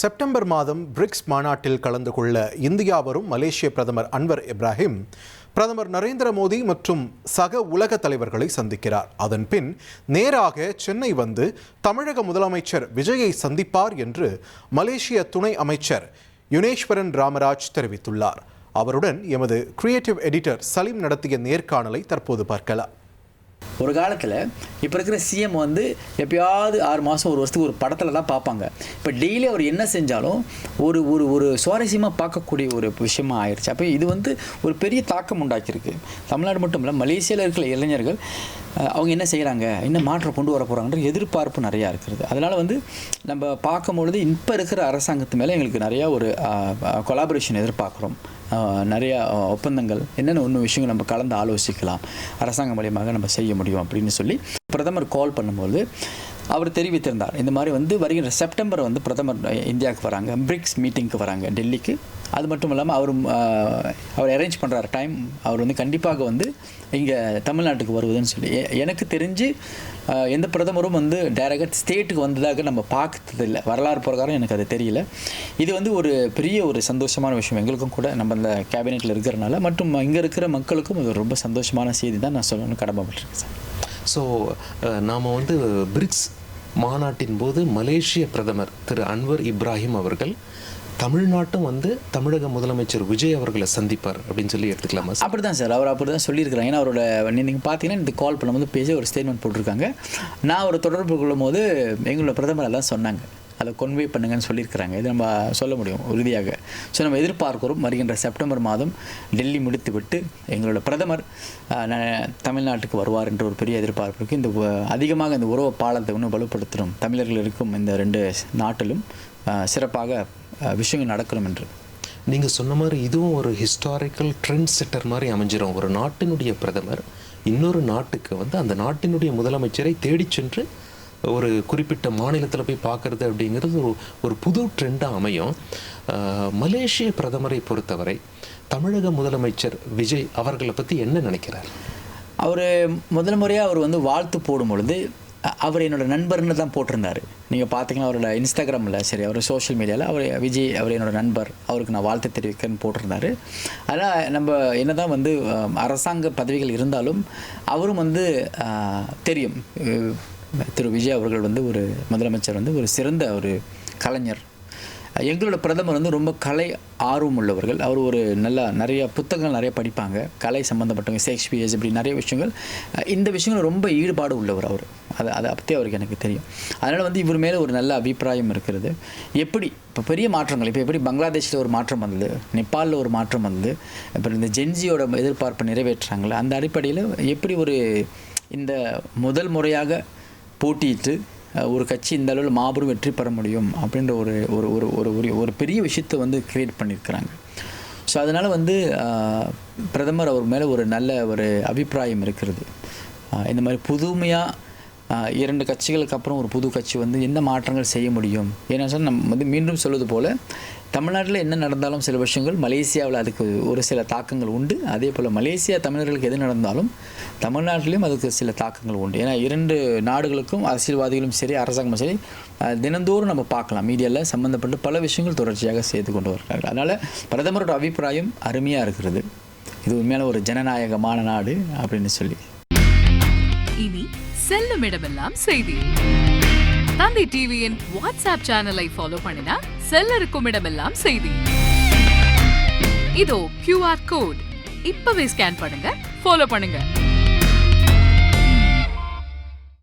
September மாதம் BRICS மாநாட்டில் கலந்து கொள்ள இந்தியா வரும் மலேசிய பிரதமர் அன்வர் இப்ராஹிம் பிரதமர் நரேந்திர மோடி மற்றும் சக உலக தலைவர்களை சந்திக்கிறார். அதன் பின் நேராக சென்னை வந்து தமிழக முதலமைச்சர் விஜயை சந்திப்பார் என்று மலேசிய துணை அமைச்சர் யுனேஸ்வரன் ராமராஜ் தெரிவித்துள்ளார். அவருடன் எமது கிரியேட்டிவ் எடிட்டர் சலீம் நடத்திய நேர்காணலை தற்போது பார்க்கலாம். ஒரு காலத்தில் இப்போ இருக்கிற சிஎம் வந்து எப்பயாவது 6 மாதம் 1 வருஷத்துக்கு ஒரு படத்தில் தான் பார்ப்பாங்க. இப்போ டெய்லி அவர் என்ன செஞ்சாலும் ஒரு ஒரு ஒரு சுவாரஸ்யமாக பார்க்கக்கூடிய ஒரு விஷயமா ஆயிடுச்சு. அப்போ இது வந்து ஒரு பெரிய தாக்கம் உண்டாக்கியிருக்கு. தமிழ்நாடு மட்டும் இல்லை, மலேசியாவில் இருக்கிற இளைஞர்கள் அவங்க என்ன செய்கிறாங்க, என்ன மாற்றம் கொண்டு வர போகிறாங்கன்ற எதிர்பார்ப்பு நிறையா இருக்கிறது. அதனால் வந்து நம்ம பார்க்கும்பொழுது இப்போ இருக்கிற அரசாங்கத்து மேலே எங்களுக்கு நிறையா ஒரு கொலாபரேஷன் எதிர்பார்க்குறோம். நிறையா ஒப்பந்தங்கள் என்னென்ன விஷயங்கள் நம்ம கலந்து ஆலோசிக்கலாம், அரசாங்கம் மூலியமாக நம்ம செய்ய முடியும் அப்படின்னு சொல்லி பிரதமர் கால் பண்ணும்போது அவர் தெரிவித்திருந்தார். இந்த மாதிரி வந்து வருகின்ற செப்டம்பர் வந்து பிரதமர் இந்தியாவுக்கு வராங்க, பிரிக்ஸ் மீட்டிங்க்கு வராங்க டெல்லிக்கு. அது மட்டும் இல்லாமல் அவர் அரேஞ்ச் பண்ணுறார் டைம். அவர் வந்து கண்டிப்பாக வந்து இங்கே தமிழ்நாட்டுக்கு வருவதுன்னு சொல்லி எனக்கு தெரிஞ்சு எந்த பிரதமரும் வந்து டைரக்ட் ஸ்டேட்டுக்கு வந்ததாக நம்ம பார்த்தது இல்லை. வரலாறு பிரகாரம் எனக்கு அது தெரியல. இது வந்து ஒரு பெரிய ஒரு சந்தோஷமான விஷயம் எங்களுக்கும் கூட, நம்ம இந்த கேபினெட்டில் இருக்கிறனால மற்றும் இங்கே இருக்கிற மக்களுக்கும் இது ரொம்ப சந்தோஷமான செய்தி தான் நான் சொல்லணும்னு கடமைப்பட்டிருக்கேன் சார். ஸோ நாம் வந்து பிரிக்ஸ் மாநாட்டின் போது மலேசிய பிரதமர் திரு அன்வர் இப்ராஹிம் அவர்கள் தமிழ்நாட்டும் வந்து தமிழக முதலமைச்சர் விஜய் அவர்களை சந்திப்பார் அப்படின்னு சொல்லி எடுத்துக்கலாமா? அப்படி தான் சார், அவர் அப்படி தான் சொல்லியிருக்கிறாங்க. ஏன்னா அவரோட நீங்கள் பார்த்தீங்கன்னா இந்த கால் பண்ணும்போது பேசி ஒரு ஸ்டேட்மெண்ட் போட்டிருக்காங்க. நான் ஒரு தொடர்பு கொள்ளும் போது எங்களோட பிரதமர் எல்லாம் சொன்னாங்க, அதை கொன்வே பண்ணுங்கன்னு சொல்லியிருக்கிறாங்க. இது நம்ம சொல்ல முடியும் உறுதியாக. ஸோ நம்ம எதிர்பார்க்கிறோம் வருகின்ற செப்டம்பர் மாதம் டெல்லி முடித்து விட்டு எங்களோட பிரதமர் தமிழ்நாட்டுக்கு வருவார் என்ற ஒரு பெரிய எதிர்பார்ப்பு இருக்குது. இந்த அதிகமாக இந்த உறவு பாலத்தை இன்னும் வலுப்படுத்தணும், தமிழர்கள் இருக்கும் இந்த 2 நாட்டிலும் சிறப்பாக விஷயங்கள் நடக்கணும் என்று. நீங்கள் சொன்ன மாதிரி இதுவும் ஒரு ஹிஸ்டாரிக்கல் ட்ரெண்ட் செட்டர் மாதிரி அமைஞ்சிடும். ஒரு நாட்டினுடைய பிரதமர் இன்னொரு நாட்டுக்கு வந்து அந்த நாட்டினுடைய முதலமைச்சரை தேடி சென்று ஒரு குறிப்பிட்ட மாநிலத்தில் போய் பார்க்குறது அப்படிங்கிறது ஒரு புது ட்ரெண்டாக அமையும். மலேசிய பிரதமரை பொறுத்தவரை தமிழக முதலமைச்சர் விஜய் அவர்களை பற்றி என்ன நினைக்கிறார்? அவர் முதல் முறையாக அவர் வந்து வாழ்த்து போடும் பொழுது அவர் என்னோட நண்பர்னு தான் போட்டிருந்தார். நீங்கள் பார்த்தீங்கன்னா அவரோட இன்ஸ்டாகிராமில், சரி அவர் சோஷியல் மீடியாவில் அவர் விஜய் அவர் என்னோட நண்பர், அவருக்கு நான் வாழ்த்து தெரிவிக்கிறேன்னு போட்டிருந்தார். அதனால் நம்ம என்ன தான் வந்து அரசாங்க பதவிகள் இருந்தாலும் அவரும் வந்து தெரியும், திரு விஜய் அவர்கள் வந்து ஒரு முதலமைச்சர் வந்து ஒரு சிறந்த ஒரு கலைஞர். எங்களோட பிரதமர் வந்து ரொம்ப கலை ஆர்வம் உள்ளவர்கள். அவர் ஒரு நிறைய புத்தகங்கள் நிறைய படிப்பாங்க, கலை சம்மந்தப்பட்டவங்க, ஷேக்ஸ்பியர்ஸ், இப்படி நிறைய விஷயங்கள், இந்த விஷயங்கள் ரொம்ப ஈடுபாடு உள்ளவர் அவர். அதை பற்றி அவருக்கு எனக்கு தெரியும். அதனால் வந்து இவர் மேலே ஒரு நல்ல அபிப்பிராயம் இருக்கிறது. எப்படி இப்போ பெரிய மாற்றங்கள், இப்போ எப்படி பங்களாதேஷில் ஒரு மாற்றம் வந்தது, நேபாளில் ஒரு மாற்றம் வந்தது, அப்புறம் இந்த ஜென்ஜியோட எதிர்பார்ப்பை நிறைவேற்றுறாங்களே, அந்த அடிப்படையில் எப்படி ஒரு இந்த முதல் முறையாக போட்டியிட்டு ஒரு கட்சி இந்த அளவில் மாபெரும் வெற்றி பெற முடியும் அப்படின்ற ஒரு ஒரு ஒரு ஒரு பெரிய விஷயத்தை வந்து கிரியேட் பண்ணியிருக்கிறாங்க. ஸோ அதனால் வந்து பிரதமர் அவர் மேலே ஒரு நல்ல ஒரு அபிப்பிராயம் இருக்கிறது. இந்த மாதிரி புதுமையாக 2 கட்சிகளுக்கு அப்புறம் ஒரு புது கட்சி வந்து என்ன மாற்றங்கள் செய்ய முடியும். ஏன்னா சார், நம்ம வந்து மீண்டும் சொல்வது போல் தமிழ்நாட்டில் என்ன நடந்தாலும் சில விஷயங்கள் மலேசியாவில் அதுக்கு ஒரு சில தாக்கங்கள் உண்டு. அதே போல் மலேசியா தமிழர்களுக்கு எது நடந்தாலும் தமிழ்நாட்டிலையும் அதுக்கு சில தாக்கங்கள் உண்டு. ஏன்னா 2 நாடுகளுக்கும் அரசியல்வாதிகளும் சரி அரசாங்கமும் சரி தினந்தோறும் நம்ம பார்க்கலாம், மீடியாவில் சம்மந்தப்பட்டு பல விஷயங்கள் தொடர்ச்சியாக செய்து கொண்டு வருகிறார்கள். அதனால் பிரதமரோட அபிப்பிராயம் அருமையாக இருக்கிறது. இது உண்மையான ஒரு ஜனநாயகமான நாடு அப்படின்னு சொல்லி. இனி செல்லும் இடமெல்லாம் செய்தி. தந்தி டிவியின் வாட்ஸ்அப் சேனலை ஃபாலோ பண்ணினா செல்ல இருக்கும் இடமெல்லாம் செய்தி. இதோ QR கோட் இப்பவே ஸ்கேன் பண்ணுங்க, ஃபாலோ பண்ணுங்க.